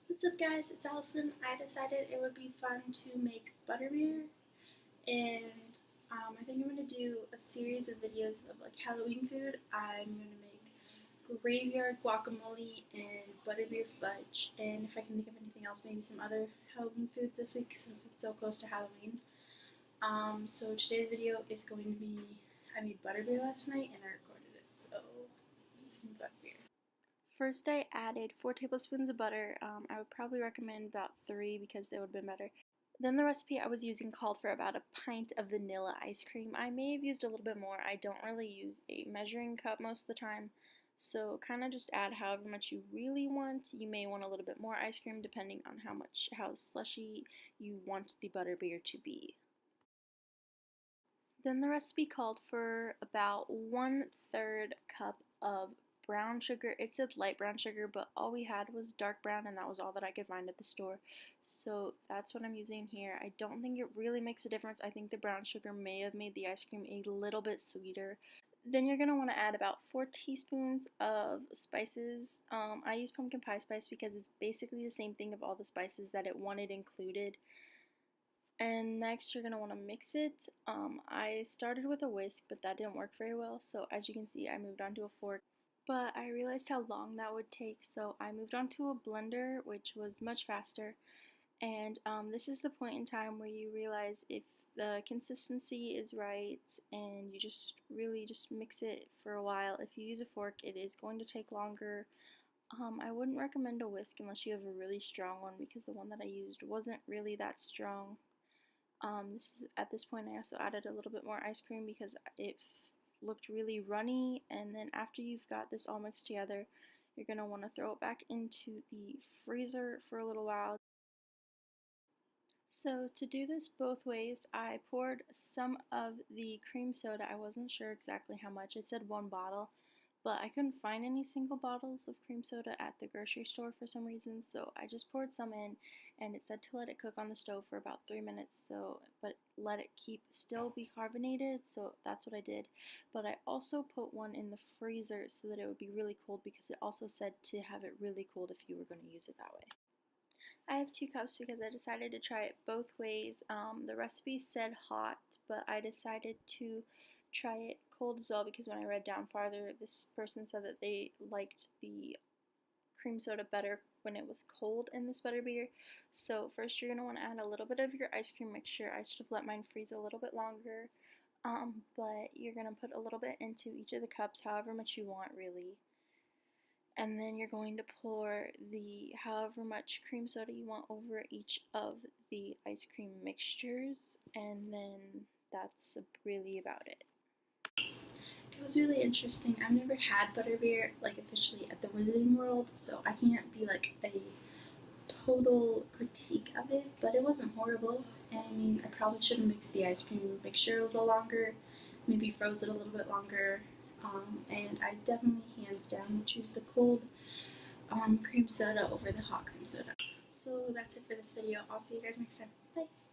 What's up guys, it's Allison. I decided it would be fun to make butterbeer, and I think I'm going to do a series of videos of like Halloween food. I'm going to make graveyard guacamole and butterbeer fudge, and if I can think of anything else, maybe some other Halloween foods this week since it's so close to Halloween. So today's video is going to be, I made butterbeer last night and I recorded it, so some butterbeer. First, I added 4 tablespoons of butter. I would probably recommend about 3 because they would have been better. Then the recipe I was using called for about a pint of vanilla ice cream. I may have used a little bit more. I don't really use a measuring cup most of the time, so kind of just add however much you really want. You may want a little bit more ice cream depending on how slushy you want the butterbeer to be. Then the recipe called for about 1/3 cup of brown sugar. It said light brown sugar, but all we had was dark brown, and that was all that I could find at the store. So that's what I'm using here. I don't think it really makes a difference. I think the brown sugar may have made the ice cream a little bit sweeter. Then you're going to want to add about 4 teaspoons of spices. I use pumpkin pie spice because it's basically the same thing of all the spices that it wanted included. And next you're going to want to mix it. I started with a whisk, but that didn't work very well, so as you can see I moved on to a fork. But I realized how long that would take, so I moved on to a blender, which was much faster. And this is the point in time where you realize if the consistency is right, and you just really just mix it for a while. If you use a fork, it is going to take longer. I wouldn't recommend a whisk unless you have a really strong one, because the one that I used wasn't really that strong. At this point I also added a little bit more ice cream because it looked really runny, and then after you've got this all mixed together, you're going to want to throw it back into the freezer for a little while. So to do this both ways, I poured some of the cream soda. I wasn't sure exactly how much. It said 1 bottle, but I couldn't find any single bottles of cream soda at the grocery store for some reason, so I just poured some in, and it said to let it cook on the stove for about 3 minutes, but let it still be carbonated, so that's what I did. But I also put one in the freezer so that it would be really cold, because it also said to have it really cold if you were going to use it that way. I have 2 cups because I decided to try it both ways. The recipe said hot, but I decided to try it cold as well, because when I read down farther, this person said that they liked the cream soda better when it was cold in this butterbeer. So first you're going to want to add a little bit of your ice cream mixture. I should have let mine freeze a little bit longer, but you're going to put a little bit into each of the cups, however much you want really. And then you're going to pour the however much cream soda you want over each of the ice cream mixtures, and then that's really about it. It was really interesting. I've never had butterbeer like officially at the Wizarding World, so I can't be like a total critique of it, but it wasn't horrible. And I mean, I probably should have mixed the ice cream mixture a little longer, maybe froze it a little bit longer. And I definitely, hands down, would choose the cold cream soda over the hot cream soda. So that's it for this video. I'll see you guys next time. Bye!